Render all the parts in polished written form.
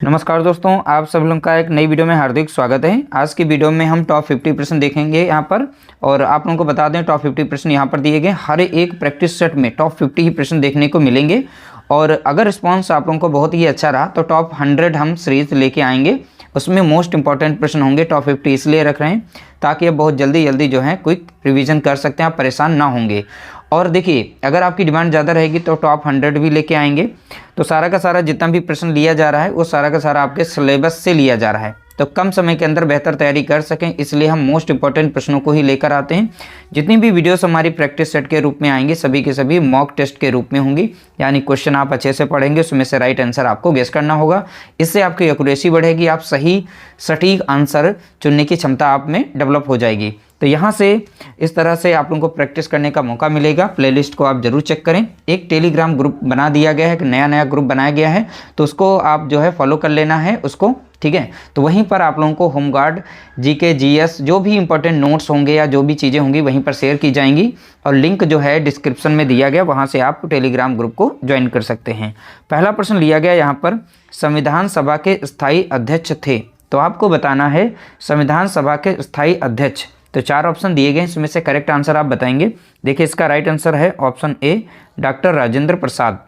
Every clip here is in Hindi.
नमस्कार दोस्तों, आप सब लोगों का एक नई वीडियो में हार्दिक स्वागत है। आज की वीडियो में हम टॉप 50 प्रश्न देखेंगे यहाँ पर। और आप लोगों को बता दें, टॉप 50 प्रश्न यहाँ पर दिए गए। हर एक प्रैक्टिस सेट में टॉप 50 ही प्रश्न देखने को मिलेंगे। और अगर रिस्पॉन्स आप लोगों को बहुत ही अच्छा रहा तो टॉप 100 हम सीरीज लेके आएंगे। उसमें मोस्ट इंपॉर्टेंट प्रश्न होंगे। टॉप 50 इसलिए रख रहे हैं ताकि आप बहुत जल्दी जो है क्विक रिवीजन कर सकते हैं, आप परेशान ना होंगे। और देखिए, अगर आपकी डिमांड ज़्यादा रहेगी तो टॉप 100 भी लेके आएंगे। तो सारा का सारा जितना भी प्रश्न लिया जा रहा है वो सारा का सारा आपके सिलेबस से लिया जा रहा है, तो कम समय के अंदर बेहतर तैयारी कर सकें इसलिए हम मोस्ट इंपॉर्टेंट प्रश्नों को ही लेकर आते हैं। जितनी भी वीडियोस हमारी प्रैक्टिस सेट के रूप में आएंगे सभी के सभी मॉक टेस्ट के रूप में होंगी, यानी क्वेश्चन आप अच्छे से पढ़ेंगे, उसमें से राइट आंसर आपको गेस करना होगा। इससे आपकी एक्यूरेसी बढ़ेगी, आप सही सटीक आंसर चुनने की क्षमता आप में डेवलप हो जाएगी। तो यहाँ से इस तरह से आप लोगों को प्रैक्टिस करने का मौका मिलेगा। प्लेलिस्ट को आप जरूर चेक करें। एक टेलीग्राम ग्रुप बना दिया गया है, नया ग्रुप बनाया गया है, तो उसको आप जो है फॉलो कर लेना है उसको, ठीक है। तो वहीं पर आप लोगों को होमगार्ड, जीके, जीएस जो भी इंपॉर्टेंट नोट्स होंगे या जो भी चीज़ें होंगी वहीं पर शेयर की जाएंगी। और लिंक जो है डिस्क्रिप्शन में दिया गया, वहाँ से आप टेलीग्राम ग्रुप को ज्वाइन कर सकते हैं। पहला प्रश्न लिया गया यहाँ पर, संविधान सभा के स्थायी अध्यक्ष थे। तो आपको बताना है संविधान सभा के स्थायी अध्यक्ष। तो 4 ऑप्शन दिए गए, इसमें से करेक्ट आंसर आप बताएंगे। देखिए, इसका राइट आंसर है option A, doctor Rajendra Prasad.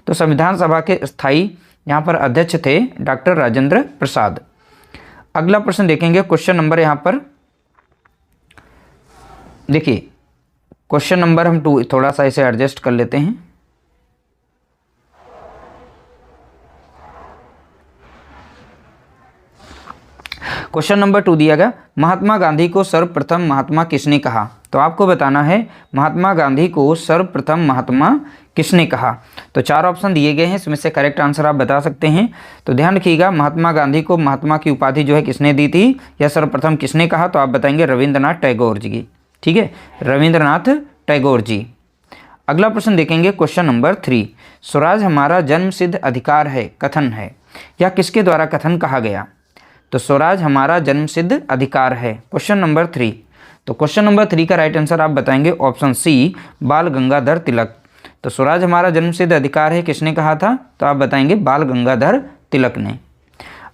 तो संविधान सभा के स्थायी यहाँ पर अध्यक्ष थे डॉक्टर राजेंद्र प्रसाद। अगला प्रश्न देखेंगे, क्वेश्चन नंबर यहाँ पर देखिए, क्वेश्चन नंबर हम 2 थोड़ा सा इसे एडजस्ट कर लेते हैं। क्वेश्चन नंबर 2 दिया गया, महात्मा गांधी को सर्वप्रथम महात्मा किसने कहा। तो आपको बताना है महात्मा गांधी को सर्वप्रथम महात्मा किसने कहा। तो 4 ऑप्शन दिए गए हैं, इसमें से करेक्ट आंसर आप बता सकते हैं। तो ध्यान रखिएगा, महात्मा गांधी को महात्मा की उपाधि जो है किसने दी थी या सर्वप्रथम किसने कहा, तो आप बताएंगे रविंद्रनाथ टैगोर जी की, ठीक है, रविंद्रनाथ टैगोर जी। अगला प्रश्न देखेंगे, क्वेश्चन नंबर 3, स्वराज हमारा जन्मसिद्ध अधिकार है कथन है, या किसके द्वारा कथन कहा गया। तो स्वराज हमारा जन्मसिद्ध अधिकार है, क्वेश्चन नंबर 3। तो क्वेश्चन नंबर 3 का राइट आंसर आप बताएंगे ऑप्शन सी, बाल गंगाधर तिलक। तो स्वराज हमारा जन्मसिद्ध अधिकार है किसने कहा था, तो आप बताएंगे बाल गंगाधर तिलक ने।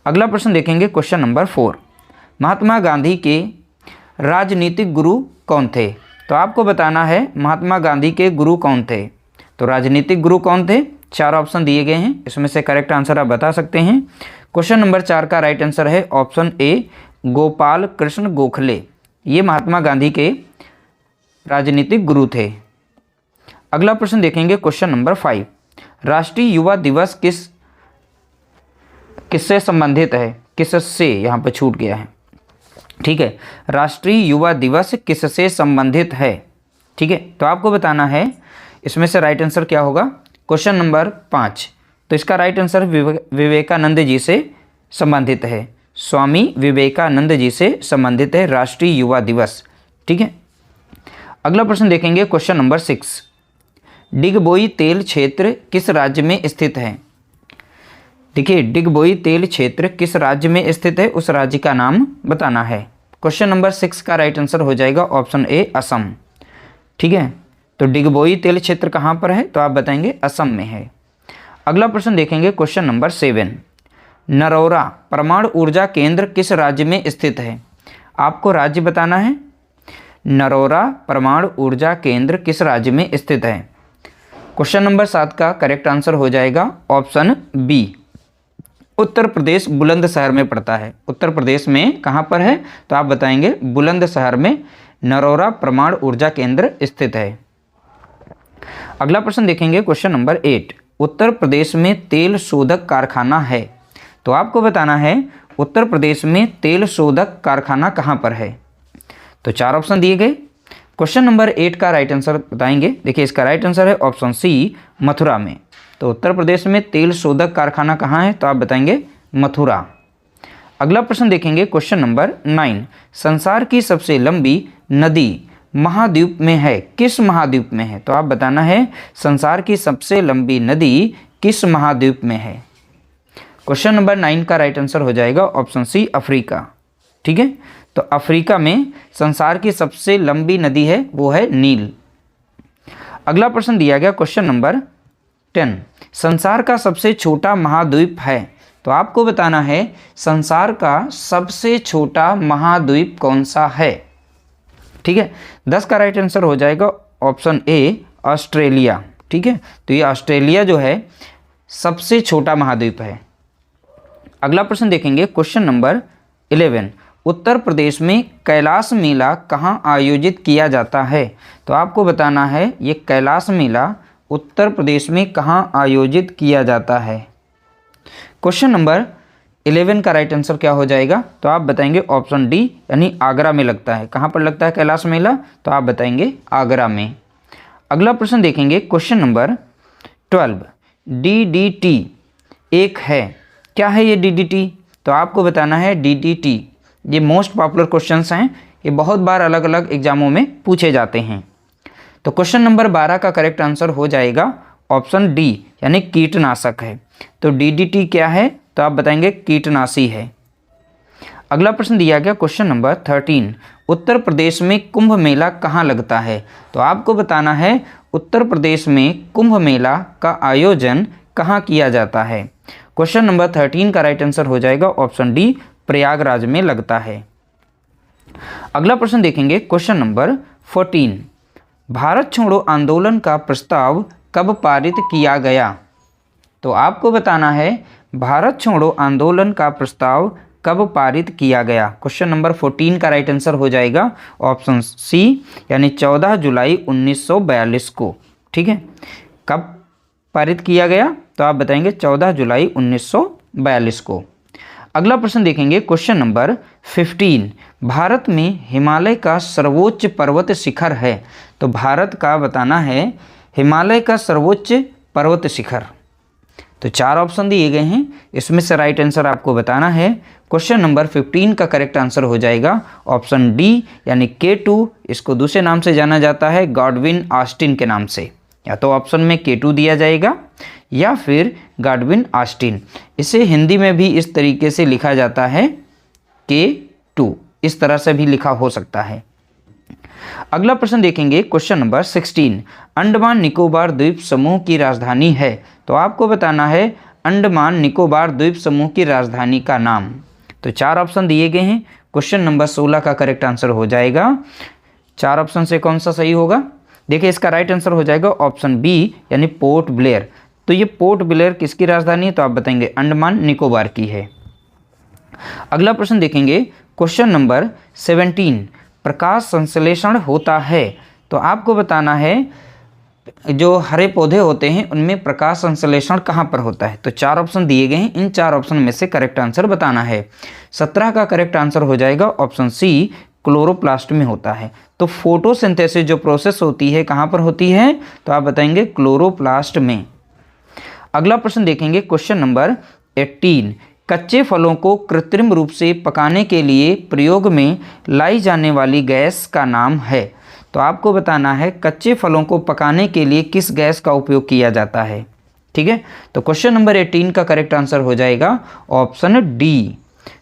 अगला प्रश्न देखेंगे, क्वेश्चन नंबर 4, महात्मा गांधी के राजनीतिक गुरु कौन थे। तो आपको बताना है महात्मा गांधी के गुरु कौन थे। तो राजनीतिक गुरु कौन थे, 4 ऑप्शन दिए गए हैं, इसमें से करेक्ट आंसर आप बता सकते हैं। क्वेश्चन नंबर 4 का राइट आंसर है ऑप्शन ए, गोपाल कृष्ण गोखले। ये महात्मा गांधी के राजनीतिक गुरु थे। अगला प्रश्न देखेंगे, क्वेश्चन नंबर 5, राष्ट्रीय युवा दिवस किससे संबंधित है, किससे, यहाँ पर छूट गया है, ठीक है, राष्ट्रीय युवा दिवस किससे संबंधित है, ठीक है। तो आपको बताना है इसमें से राइट आंसर क्या होगा। क्वेश्चन नंबर 5, तो इसका राइट आंसर विवेकानंद जी से संबंधित है, स्वामी विवेकानंद जी से संबंधित है राष्ट्रीय युवा दिवस, ठीक है। अगला प्रश्न देखेंगे, क्वेश्चन नंबर 6, डिगबोई तेल क्षेत्र किस राज्य में स्थित है। देखिए, डिगबोई तेल क्षेत्र किस राज्य में स्थित है, उस राज्य का नाम बताना है। क्वेश्चन नंबर 6 का राइट आंसर हो जाएगा ऑप्शन ए, असम, ठीक है। तो डिगबोई तेल क्षेत्र कहाँ पर है, तो आप बताएंगे असम में है। अगला प्रश्न देखेंगे, क्वेश्चन नंबर 7, नरौरा परमाणु ऊर्जा केंद्र किस राज्य में स्थित है। आपको राज्य बताना है, नरौरा परमाणु ऊर्जा केंद्र किस राज्य में स्थित है। क्वेश्चन नंबर 7 का करेक्ट आंसर हो जाएगा ऑप्शन बी, उत्तर प्रदेश बुलंदशहर में पड़ता है। उत्तर प्रदेश में कहाँ पर है, तो आप बताएंगे बुलंदशहर में नरौरा परमाणु ऊर्जा केंद्र स्थित है। अगला प्रश्न देखेंगे, क्वेश्चन नंबर 8, उत्तर प्रदेश में तेल शोधक कारखाना है। तो आपको बताना है उत्तर प्रदेश में तेल शोधक कारखाना कहाँ पर है। तो 4 ऑप्शन दिए गए, क्वेश्चन नंबर 8 का राइट आंसर बताएंगे। देखिए, इसका राइट आंसर है ऑप्शन सी, मथुरा में। तो उत्तर प्रदेश में तेल शोधक कारखाना कहाँ है, तो आप बताएंगे मथुरा। अगला प्रश्न देखेंगे, क्वेश्चन नंबर 9, संसार की सबसे लंबी नदी महाद्वीप में है, किस महाद्वीप में है। तो आप बताना है संसार की सबसे लंबी नदी किस महाद्वीप में है। क्वेश्चन नंबर 9 का राइट आंसर हो जाएगा ऑप्शन सी, अफ्रीका, ठीक है। तो अफ्रीका में संसार की सबसे लंबी नदी है वो है नील। अगला प्रश्न दिया गया, क्वेश्चन नंबर 10, संसार का सबसे छोटा महाद्वीप है। तो आपको बताना है संसार का सबसे छोटा महाद्वीप कौन सा है। ठीक है, 10 का राइट आंसर हो जाएगा ऑप्शन ए ऑस्ट्रेलिया। ठीक है, तो ये ऑस्ट्रेलिया जो है सबसे छोटा महाद्वीप है। अगला प्रश्न देखेंगे, क्वेश्चन नंबर 11, उत्तर प्रदेश में कैलाश मेला कहाँ आयोजित किया जाता है। तो आपको बताना है ये कैलाश मेला उत्तर प्रदेश में कहाँ आयोजित किया जाता है। क्वेश्चन नंबर 11 का राइट आंसर क्या हो जाएगा, तो आप बताएंगे ऑप्शन डी यानी आगरा में लगता है। कहाँ पर लगता है कैलाश मेला, तो आप बताएंगे आगरा में। अगला प्रश्न देखेंगे, क्वेश्चन नंबर 12, DDT एक है, क्या है ये DDT। तो आपको बताना है DDT, ये मोस्ट पॉपुलर क्वेश्चंस हैं, ये बहुत बार अलग अलग एग्जामों में पूछे जाते हैं। तो क्वेश्चन नंबर 12 का करेक्ट आंसर हो जाएगा ऑप्शन डी यानी कीटनाशक है। तो DDT क्या है, तो आप बताएंगे कीटनाशी है। अगला प्रश्न दिया गया क्वेश्चन नंबर 13, उत्तर प्रदेश में कुंभ मेला कहाँ लगता है। तो आपको बताना है उत्तर प्रदेश में कुंभ मेला का आयोजन कहाँ किया जाता है। क्वेश्चन नंबर 13 का राइट आंसर हो जाएगा ऑप्शन डी प्रयागराज में लगता है। अगला प्रश्न देखेंगे, क्वेश्चन नंबर 14, भारत छोड़ो आंदोलन का प्रस्ताव कब पारित किया गया। तो आपको बताना है भारत छोड़ो आंदोलन का प्रस्ताव कब पारित किया गया। क्वेश्चन नंबर 14 का राइट आंसर हो जाएगा ऑप्शन सी यानी 14 जुलाई 1942 को। ठीक है, कब पारित किया गया, तो आप बताएंगे 14 जुलाई 1942 को। अगला प्रश्न देखेंगे, क्वेश्चन नंबर 15, भारत में हिमालय का सर्वोच्च पर्वत शिखर है। तो भारत का बताना है हिमालय का सर्वोच्च पर्वत शिखर। तो 4 ऑप्शन दिए गए हैं, इसमें से राइट आंसर आपको बताना है। क्वेश्चन नंबर 15 का करेक्ट आंसर हो जाएगा ऑप्शन डी यानी K2, इसको दूसरे नाम से जाना जाता है गॉडविन ऑस्टिन के नाम से। या तो ऑप्शन में K2 दिया जाएगा या फिर गॉडविन ऑस्टिन। इसे हिंदी में भी इस तरीके से लिखा जाता है K2, इस तरह से भी लिखा हो सकता है। अगला प्रश्न देखेंगे, क्वेश्चन नंबर 16, अंडमान निकोबार द्वीप समूह की राजधानी है। तो आपको बताना है अंडमान निकोबार द्वीप समूह की राजधानी का नाम। तो 4 ऑप्शन दिए गए हैं, क्वेश्चन नंबर 16 का करेक्ट आंसर हो जाएगा। 4 ऑप्शन से कौन सा सही होगा, देखिए इसका राइट आंसर हो जाएगा ऑप्शन बी यानी पोर्ट ब्लेयर। तो ये पोर्ट ब्लेयर किसकी राजधानी है, तो आप बताएंगे अंडमान निकोबार की है। अगला प्रश्न देखेंगे, क्वेश्चन नंबर 17, प्रकाश संश्लेषण होता है। तो आपको बताना है जो हरे पौधे होते हैं उनमें प्रकाश संश्लेषण कहाँ पर होता है। तो 4 ऑप्शन दिए गए हैं, इन 4 ऑप्शन में से करेक्ट आंसर बताना है। 17 का करेक्ट आंसर हो जाएगा ऑप्शन सी क्लोरोप्लास्ट में होता है। तो फोटोसिंथेसिस जो प्रोसेस होती है कहाँ पर होती है, तो आप बताएंगे क्लोरोप्लास्ट में। अगला प्रश्न देखेंगे, क्वेश्चन नंबर 18, कच्चे फलों को कृत्रिम रूप से पकाने के लिए प्रयोग में लाई जाने वाली गैस का नाम है। तो आपको बताना है कच्चे फलों को पकाने के लिए किस गैस का उपयोग किया जाता है। ठीक है, तो क्वेश्चन नंबर 18 का करेक्ट आंसर हो जाएगा ऑप्शन डी,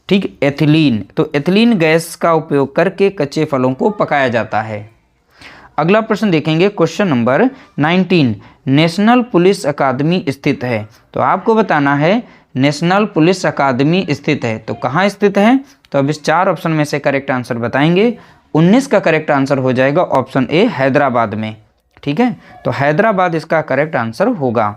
ठीक, एथिलीन। तो एथिलीन गैस का उपयोग करके कच्चे फलों को पकाया जाता है। अगला प्रश्न देखेंगे, क्वेश्चन नंबर 19, नेशनल पुलिस अकादमी स्थित है। तो आपको बताना है नेशनल पुलिस अकादमी स्थित है, तो कहाँ स्थित है, तो अब इस 4 ऑप्शन में से करेक्ट आंसर बताएंगे। 19 का करेक्ट आंसर हो जाएगा ऑप्शन ए हैदराबाद में। ठीक है, तो हैदराबाद इसका करेक्ट आंसर होगा।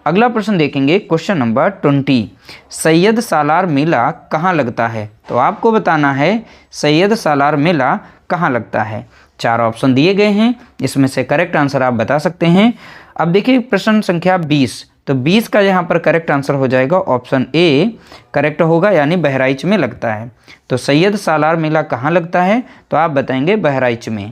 अगला प्रश्न देखेंगे, क्वेश्चन नंबर 20, सैयद सालार मेला कहाँ लगता है। तो आपको बताना है सैयद सालार मेला कहाँ लगता है। 4 ऑप्शन दिए गए हैं, इसमें से करेक्ट आंसर आप बता सकते हैं। अब देखिए प्रश्न संख्या 20, तो 20 का यहाँ पर करेक्ट आंसर हो जाएगा ऑप्शन ए करेक्ट होगा यानी बहराइच में लगता है। तो सैयद सालार मेला कहाँ लगता है, तो आप बताएंगे बहराइच में।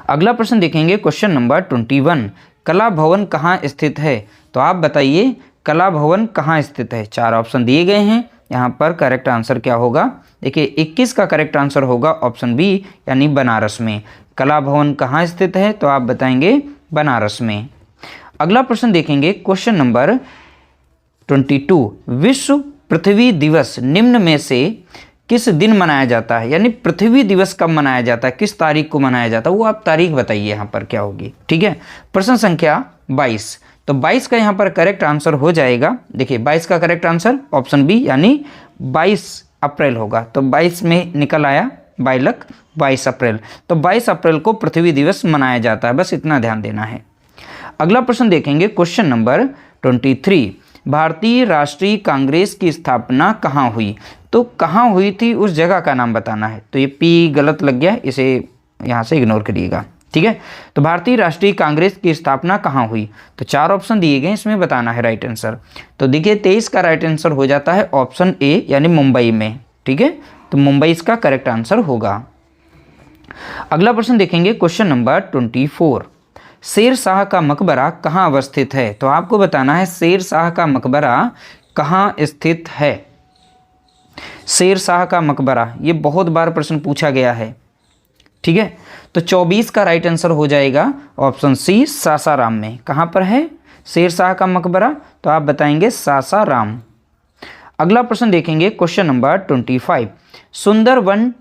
अगला प्रश्न देखेंगे, क्वेश्चन नंबर 21, कला भवन कहाँ स्थित है। तो आप बताइए कला भवन कहाँ स्थित है। 4 ऑप्शन दिए गए हैं, यहाँ पर करेक्ट आंसर क्या होगा, देखिए 21 का करेक्ट आंसर होगा ऑप्शन बी यानी बनारस में। कला भवन कहाँ स्थित है, तो आप बताएंगे बनारस में। अगला प्रश्न देखेंगे, क्वेश्चन नंबर 22, विश्व पृथ्वी दिवस निम्न में से किस दिन मनाया जाता है, यानी पृथ्वी दिवस कब मनाया जाता है, किस तारीख को मनाया जाता है, वो आप तारीख बताइए यहाँ पर क्या होगी। ठीक है, प्रश्न संख्या 22, तो 22 का यहाँ पर करेक्ट आंसर हो जाएगा, देखिए 22 का करेक्ट आंसर ऑप्शन बी यानी 22 अप्रैल होगा। तो 22 में निकल आया 22 अप्रैल। तो 22 अप्रैल को पृथ्वी दिवस मनाया जाता है, बस इतना ध्यान देना है। अगला प्रश्न देखेंगे, क्वेश्चन नंबर 23, भारतीय राष्ट्रीय कांग्रेस की स्थापना कहाँ हुई? तो कहाँ हुई थी उस जगह का नाम बताना है। तो ये पी गलत लग गया, इसे यहाँ से इग्नोर करिएगा, ठीक है। तो भारतीय राष्ट्रीय कांग्रेस की स्थापना कहाँ हुई? तो 4 ऑप्शन दिए गए, इसमें बताना है राइट आंसर। तो देखिए 23 का राइट आंसर हो जाता है ऑप्शन ए यानी मुंबई में, ठीक है। तो मुंबई इसका करेक्ट आंसर होगा। अगला प्रश्न देखेंगे, क्वेश्चन नंबर 24, शेर शाह का मकबरा कहाँ अवस्थित है? तो आपको बताना है शेर शाह का मकबरा कहाँ स्थित है। शेर शाह का मकबरा, ये बहुत बार प्रश्न पूछा गया है, ठीक है। तो 24 का राइट आंसर हो जाएगा ऑप्शन सी, सासाराम में। कहाँ पर है शेर शाह का मकबरा? तो आप बताएंगे सासाराम। अगला प्रश्न देखेंगे, क्वेश्चन नंबर 25, सुंदरवन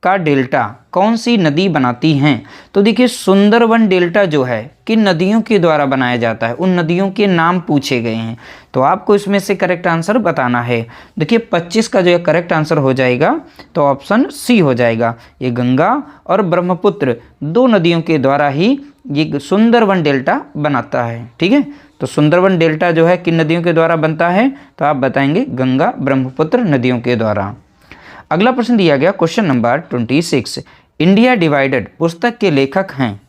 का डेल्टा कौन सी नदी बनाती हैं? तो देखिए सुंदरवन डेल्टा जो है किन नदियों के द्वारा बनाया जाता है, उन नदियों के नाम पूछे गए हैं। तो आपको इसमें से करेक्ट आंसर बताना है। देखिए 25 का जो है करेक्ट आंसर हो जाएगा तो ऑप्शन सी हो जाएगा। ये गंगा और ब्रह्मपुत्र 2 नदियों के द्वारा ही ये सुंदरवन डेल्टा बनाता है, ठीक है। तो सुंदरवन डेल्टा जो है किन नदियों के द्वारा बनता है? तो आप बताएंगे गंगा ब्रह्मपुत्र नदियों के द्वारा। अगला प्रश्न दिया गया, क्वेश्चन नंबर 26, इंडिया डिवाइडेड पुस्तक के लेखक हैं।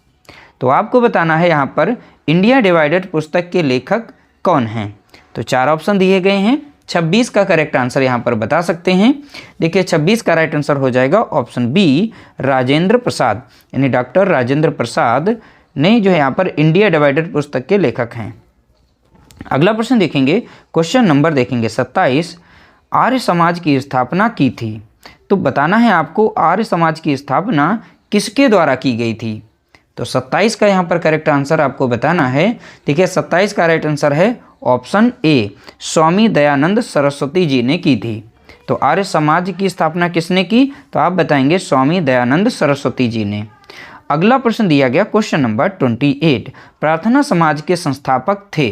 तो आपको बताना है यहाँ पर इंडिया डिवाइडेड पुस्तक के लेखक कौन हैं। तो 4 ऑप्शन दिए गए हैं, 26 का करेक्ट आंसर यहाँ पर बता सकते हैं। देखिए 26 का राइट आंसर हो जाएगा ऑप्शन बी, राजेंद्र प्रसाद, यानी डॉक्टर राजेंद्र प्रसाद ने जो है यहाँ पर इंडिया डिवाइडेड पुस्तक के लेखक हैं। अगला प्रश्न देखेंगे, क्वेश्चन नंबर देखेंगे 27, आर्य समाज की स्थापना की थी। तो बताना है आपको आर्य समाज की स्थापना किसके द्वारा की गई थी। तो 27 का यहाँ पर करेक्ट आंसर आपको बताना है। देखिए 27 का राइट आंसर है ऑप्शन ए, स्वामी दयानंद सरस्वती जी ने की थी। तो आर्य समाज की स्थापना किसने की? तो आप बताएंगे स्वामी दयानंद सरस्वती जी ने। अगला प्रश्न दिया गया, क्वेश्चन नंबर 28, प्रार्थना समाज के संस्थापक थे।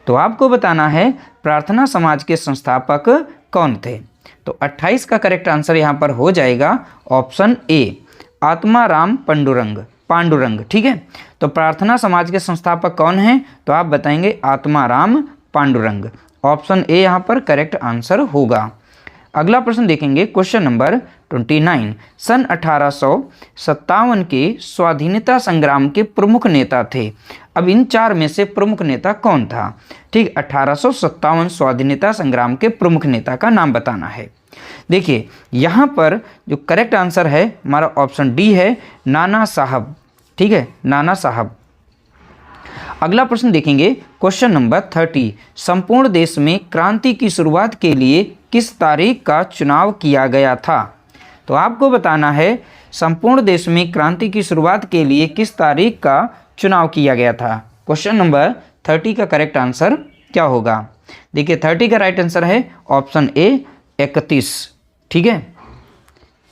तो आपको बताना है प्रार्थना समाज के संस्थापक कौन थे। तो 28 का करेक्ट आंसर यहाँ पर हो जाएगा ऑप्शन ए, आत्माराम पांडुरंग, ठीक है। तो प्रार्थना समाज के संस्थापक कौन हैं? तो आप बताएंगे आत्माराम पांडुरंग। ऑप्शन ए यहाँ पर करेक्ट आंसर होगा। अगला प्रश्न देखेंगे, क्वेश्चन नंबर 29, सन 1857 के स्वाधीनता संग्राम के प्रमुख नेता थे। अब इन 4 में से प्रमुख नेता कौन था? ठीक, 1857 स्वाधीनता संग्राम के प्रमुख नेता का नाम बताना है। देखिए यहाँ पर जो करेक्ट आंसर है हमारा ऑप्शन डी है, नाना साहब, ठीक है, नाना साहब। अगला प्रश्न देखेंगे, क्वेश्चन नंबर 30, संपूर्ण देश में क्रांति की शुरुआत के लिए किस तारीख का चुनाव किया गया था? तो आपको बताना है संपूर्ण देश में क्रांति की शुरुआत के लिए किस तारीख का चुनाव किया गया था। क्वेश्चन नंबर 30 का करेक्ट आंसर क्या होगा? देखिए 30 का राइट आंसर है ऑप्शन ए, 31, ठीक है।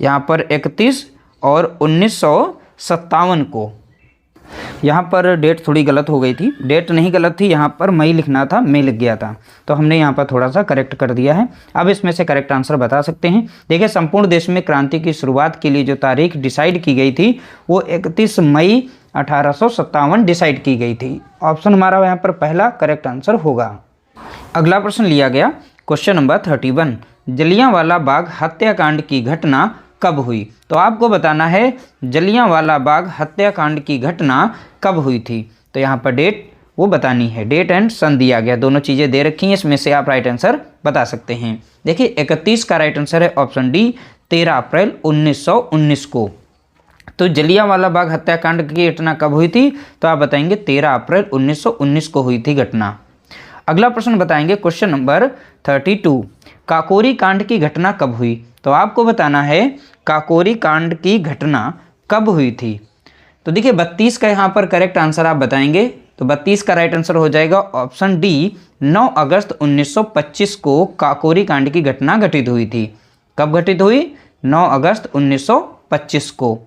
यहाँ पर 31 और 1957 को, यहाँ पर डेट थोड़ी गलत हो गई थी, डेट नहीं गलत थी, यहाँ पर मई लिखना था, मई लिख गया था, तो हमने यहाँ पर थोड़ा सा करेक्ट कर दिया है। अब इसमें से करेक्ट आंसर बता सकते हैं। देखिए संपूर्ण देश में क्रांति की शुरुआत के लिए जो तारीख डिसाइड की गई थी वो 31 मई 1857 डिसाइड की गई थी। ऑप्शन हमारा यहाँ पर पहला करेक्ट आंसर होगा। अगला प्रश्न लिया गया, क्वेश्चन नंबर 31, जलियांवाला बाग हत्याकांड की घटना कब हुई? तो आपको बताना है जलियांवाला बाग हत्याकांड की घटना कब हुई थी। तो यहाँ पर डेट वो बतानी है, डेट एंड सन दिया गया, दोनों चीज़ें दे रखी हैं, इसमें से आप राइट आंसर बता सकते हैं। देखिए 31 का राइट आंसर है ऑप्शन डी, 13 अप्रैल 1919 को। तो जलियांवाला बाग हत्याकांड की घटना कब हुई थी? तो आप बताएंगे 13 अप्रैल 1919 को हुई थी घटना। अगला प्रश्न बताएंगे, क्वेश्चन नंबर 32, काकोरी कांड की घटना कब हुई? तो आपको बताना है काकोरी कांड की घटना कब हुई थी। तो देखिए 32 का यहाँ पर करेक्ट आंसर आप बताएंगे। तो 32 का राइट आंसर हो जाएगा ऑप्शन डी, 9 अगस्त 1925 को काकोरी कांड की घटना घटित हुई थी। कब घटित हुई? 9 अगस्त 1925 को।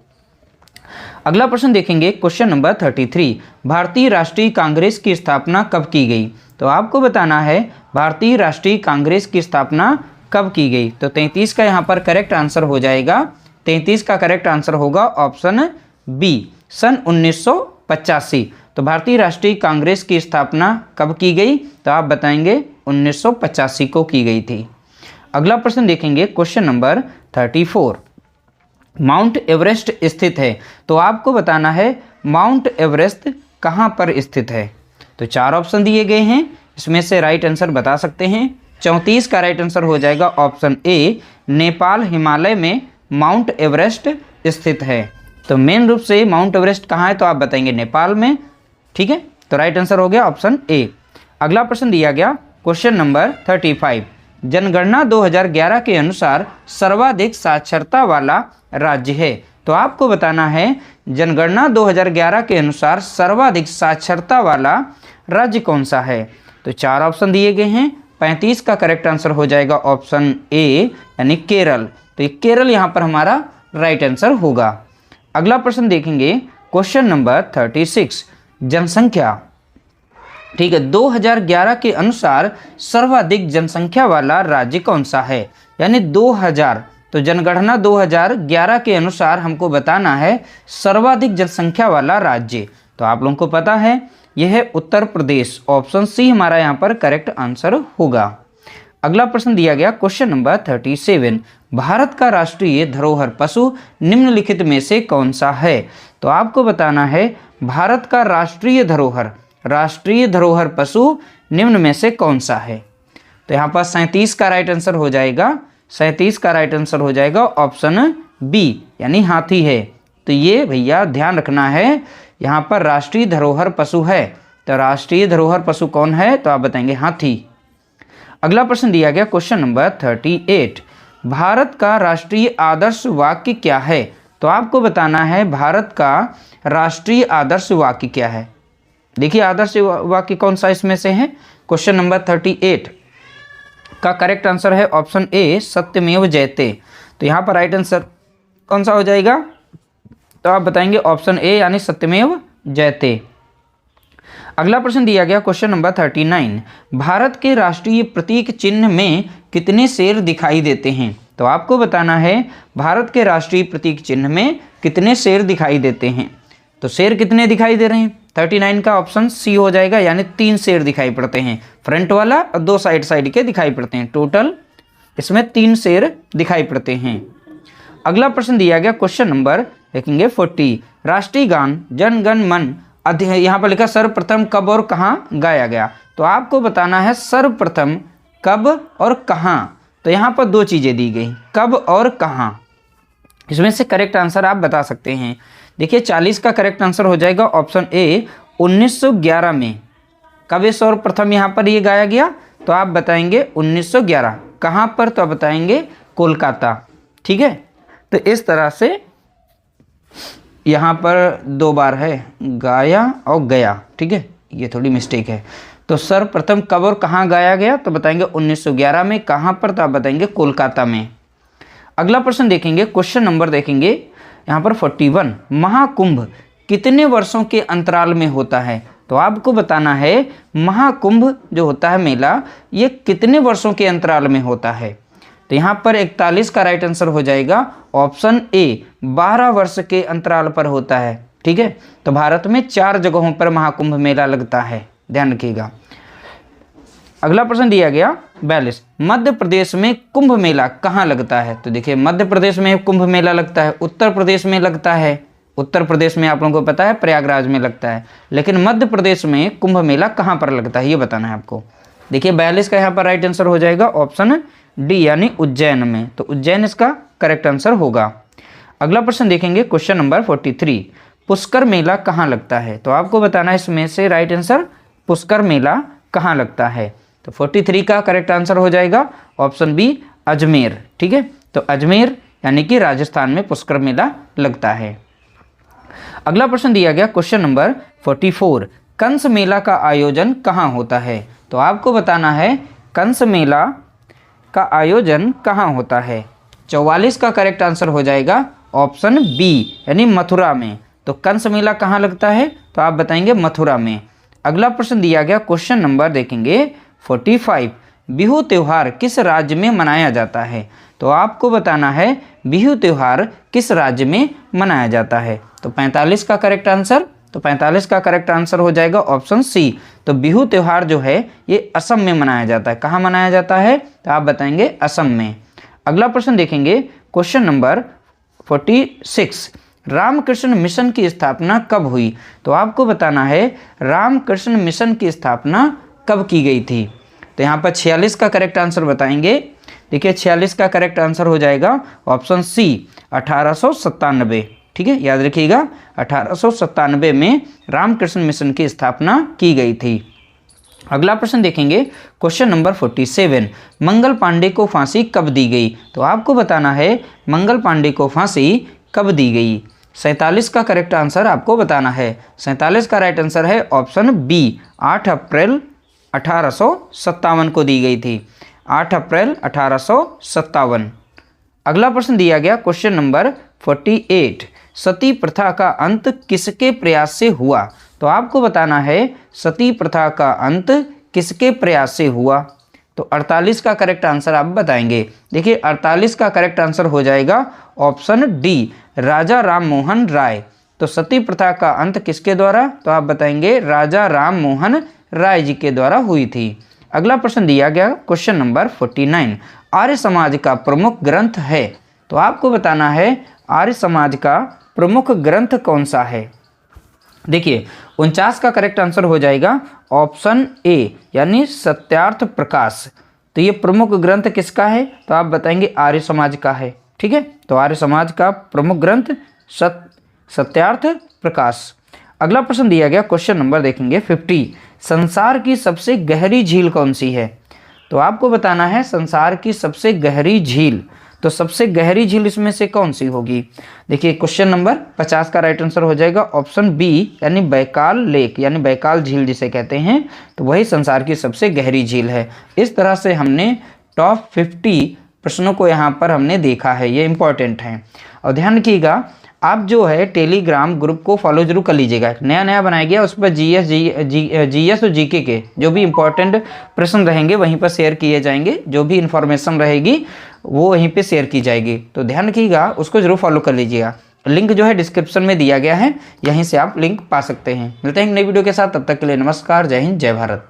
अगला प्रश्न देखेंगे क्वेश्चन नंबर 33, भारतीय राष्ट्रीय कांग्रेस की स्थापना कब की गई? तो आपको बताना है भारतीय राष्ट्रीय कांग्रेस की स्थापना कब की गई। तो 33 का यहाँ पर करेक्ट आंसर हो जाएगा, 33 का करेक्ट आंसर होगा ऑप्शन बी, सन 1985। तो भारतीय राष्ट्रीय कांग्रेस की स्थापना कब की गई? तो आप बताएंगे 1985 को की गई थी। अगला प्रश्न देखेंगे क्वेश्चन नंबर 34, माउंट एवरेस्ट स्थित है। तो आपको बताना है माउंट एवरेस्ट कहाँ पर स्थित है। तो 4 ऑप्शन दिए गए हैं, इसमें से राइट आंसर बता सकते हैं। 34 का राइट आंसर हो जाएगा ऑप्शन ए, नेपाल हिमालय में माउंट एवरेस्ट स्थित है। तो मेन रूप से माउंट एवरेस्ट कहाँ है? तो आप बताएंगे नेपाल में, ठीक है। तो राइट आंसर हो गया ऑप्शन ए। अगला प्रश्न दिया गया क्वेश्चन नंबर 35, जनगणना 2011 के अनुसार सर्वाधिक साक्षरता वाला राज्य है। तो आपको बताना है जनगणना 2011 के अनुसार सर्वाधिक साक्षरता वाला राज्य कौन सा है। तो 4 ऑप्शन दिए गए हैं, 35 का करेक्ट आंसर हो जाएगा ऑप्शन ए, यानी केरल। तो ये केरल यहाँ पर हमारा राइट आंसर होगा। अगला प्रश्न देखेंगे क्वेश्चन नंबर 36, जनसंख्या, ठीक है, 2011 के अनुसार सर्वाधिक जनसंख्या वाला राज्य कौन सा है, यानी 2000। तो जनगणना 2011 के अनुसार हमको बताना है सर्वाधिक जनसंख्या वाला राज्य। तो आप लोगों को पता है यह है उत्तर प्रदेश, ऑप्शन सी हमारा यहाँ पर करेक्ट आंसर होगा। अगला प्रश्न दिया गया क्वेश्चन नंबर 37, भारत का राष्ट्रीय धरोहर पशु निम्नलिखित में से कौन सा है। तो आपको बताना है भारत का राष्ट्रीय धरोहर पशु निम्न में से कौन सा है। तो यहाँ पर 37 का राइट आंसर हो जाएगा, 37 का राइट आंसर हो जाएगा ऑप्शन बी, यानी हाथी है। तो ये भैया ध्यान रखना है, यहाँ पर राष्ट्रीय धरोहर पशु है। तो राष्ट्रीय धरोहर पशु कौन है? तो आप बताएंगे हाथी। अगला प्रश्न दिया गया क्वेश्चन नंबर 38, भारत का राष्ट्रीय आदर्श वाक्य क्या है। तो आपको बताना है भारत का राष्ट्रीय आदर्श वाक्य क्या है। देखिए आदर्श वाक्य कौन सा इसमें से है। क्वेश्चन नंबर 38 का करेक्ट आंसर है ऑप्शन ए, सत्यमेव जयते। तो यहाँ पर राइट आंसर कौन सा हो जाएगा? तो आप बताएंगे ऑप्शन ए, यानी सत्यमेव जयते। अगला प्रश्न दिया गया क्वेश्चन नंबर 39, भारत के राष्ट्रीय प्रतीक चिन्ह में कितने शेर दिखाई देते हैं। तो आपको बताना है भारत के राष्ट्रीय प्रतीक चिन्ह में कितने शेर दिखाई देते हैं। तो शेर कितने दिखाई दे रहे हैं? 39 का ऑप्शन सी हो जाएगा, यानी 3 शेर दिखाई पड़ते हैं, फ्रंट वाला और 2 साइड के दिखाई पड़ते हैं। टोटल इसमें 3 शेर दिखाई पड़ते हैं। अगला प्रश्न दिया गया क्वेश्चन नंबर देखेंगे 40, राष्ट्रीय गान जन गण मन यहाँ पर लिखा सर्वप्रथम कब और कहाँ गाया गया। तो आपको बताना है सर्वप्रथम कब और कहाँ। तो यहाँ पर 2 चीज़ें दी गई, कब और कहाँ। इसमें से करेक्ट आंसर आप बता सकते हैं। देखिए 40 का करेक्ट आंसर हो जाएगा ऑप्शन ए, 1911 में। कब ये सर्वप्रथम यहाँ पर ये गाया गया? तो आप बताएंगे 1911। कहाँ पर? तो आप बताएंगे कोलकाता, ठीक है। तो इस तरह से यहाँ पर 2 बार है, गाया और गया, ठीक है, ये थोड़ी मिस्टेक है। तो सर्वप्रथम कब और कहाँ गाया गया? तो बताएंगे 1911 में। कहाँ पर? तो आप बताएंगे कोलकाता में। अगला प्रश्न देखेंगे, क्वेश्चन नंबर देखेंगे यहाँ पर 41, महाकुंभ कितने वर्षों के अंतराल में होता है। तो आपको बताना है महाकुंभ जो होता है मेला, ये कितने वर्षों के अंतराल में होता है। तो यहाँ पर 41 का राइट आंसर हो जाएगा ऑप्शन ए, 12 वर्ष के अंतराल पर होता है, ठीक है। तो भारत में 4 जगहों पर महाकुंभ मेला लगता है, ध्यान रखिएगा। अगला प्रश्न दिया गया 42, मध्य प्रदेश में कुंभ मेला कहाँ लगता है। तो देखिए मध्य प्रदेश में कुंभ मेला लगता है, उत्तर प्रदेश में लगता है। उत्तर प्रदेश में आप लोगों को पता है प्रयागराज में लगता है, लेकिन मध्य प्रदेश में कुंभ मेला कहाँ पर लगता है ये बताना है आपको। देखिए 42 का यहाँ पर राइट आंसर हो जाएगा ऑप्शन डी, यानी उज्जैन में। तो उज्जैन इसका करेक्ट आंसर होगा। अगला प्रश्न देखेंगे क्वेश्चन नंबर 43, पुष्कर मेला कहाँ लगता है। तो आपको बताना है इसमें से राइट आंसर पुष्कर मेला कहाँ लगता है। तो 43 का करेक्ट आंसर हो जाएगा ऑप्शन बी, अजमेर, ठीक है। तो अजमेर यानी कि राजस्थान में पुष्कर मेला लगता है। अगला प्रश्न दिया गया क्वेश्चन नंबर 44, कंस मेला का आयोजन कहाँ होता है। तो आपको बताना है कंस मेला का आयोजन कहाँ होता है। 44 का करेक्ट आंसर हो जाएगा ऑप्शन बी, यानी मथुरा में। तो कंस मेला कहाँ लगता है? तो आप बताएंगे मथुरा में। अगला प्रश्न दिया गया क्वेश्चन नंबर देखेंगे 45, बिहू त्योहार किस राज्य में मनाया जाता है? तो आपको बताना है बिहू त्योहार किस राज्य में मनाया जाता है। तो 45 का करेक्ट आंसर, तो 45 का करेक्ट आंसर हो जाएगा ऑप्शन सी। तो बिहू त्योहार जो है ये असम में मनाया जाता है। कहाँ मनाया जाता है? तो आप बताएंगे असम में। अगला प्रश्न देखेंगे क्वेश्चन नंबर 46, रामकृष्ण मिशन की स्थापना कब हुई? तो आपको बताना है रामकृष्ण मिशन की स्थापना कब की गई थी। तो यहाँ पर 46 का करेक्ट आंसर बताएंगे। देखिए 46 का करेक्ट आंसर हो जाएगा ऑप्शन सी 1897। ठीक है, याद रखिएगा 1897 में रामकृष्ण मिशन की स्थापना की गई थी। अगला प्रश्न देखेंगे क्वेश्चन नंबर 47, मंगल पांडे को फांसी कब दी गई? तो आपको बताना है मंगल पांडे को फांसी कब दी गई। 47 का करेक्ट आंसर आपको बताना है। 47 का राइट आंसर है ऑप्शन बी 8 अप्रैल 1857 को दी गई थी। 8 अप्रैल 1857। अगला प्रश्न दिया गया क्वेश्चन नंबर 48, सती प्रथा का अंत किसके प्रयास से हुआ? तो आपको बताना है सती प्रथा का अंत किसके प्रयास से हुआ। तो 48 का करेक्ट आंसर आप बताएंगे। देखिए 48 का करेक्ट आंसर हो जाएगा ऑप्शन डी राजा राम मोहन राय। तो सती प्रथा का अंत किसके द्वारा? तो आप बताएंगे राजा राम मोहन राय जी के द्वारा हुई थी। अगला प्रश्न दिया गया क्वेश्चन नंबर 49, आर्य समाज का प्रमुख ग्रंथ है। तो आपको बताना है आर्य समाज का प्रमुख ग्रंथ कौन सा है। देखिए 49 का करेक्ट आंसर हो जाएगा ऑप्शन ए यानी सत्यार्थ प्रकाश। तो ये प्रमुख ग्रंथ किसका है? तो आप बताएंगे आर्य समाज का है। ठीक है, तो आर्य समाज का प्रमुख ग्रंथ सत्यार्थ प्रकाश। अगला प्रश्न दिया गया क्वेश्चन नंबर देखेंगे 50, संसार की सबसे गहरी झील कौन सी है? तो आपको बताना है संसार की सबसे गहरी झील। तो सबसे गहरी झील इसमें से कौन सी होगी? देखिए क्वेश्चन नंबर 50 का राइट आंसर हो जाएगा ऑप्शन बी यानी बैकाल लेक यानी बैकाल झील जिसे कहते हैं। तो वही संसार की सबसे गहरी झील है। इस तरह से हमने टॉप 50 प्रश्नों को यहाँ पर हमने देखा है, ये इंपॉर्टेंट है। और ध्यान रखिएगा आप जो है टेलीग्राम ग्रुप को फॉलो जरूर कर लीजिएगा। नया बनाया गया, उस पर जीएस और जीके के जो भी इंपॉर्टेंट प्रश्न रहेंगे वहीं पर शेयर किए जाएंगे। जो भी इंफॉर्मेशन रहेगी वो वहीं पे शेयर की जाएगी। तो ध्यान रखिएगा उसको जरूर फॉलो कर लीजिएगा। लिंक जो है डिस्क्रिप्शन में दिया गया है, यहीं से आप लिंक पा सकते हैं। मिलते हैं नई वीडियो के साथ, तब तक के लिए नमस्कार, जय हिंद, जय भारत।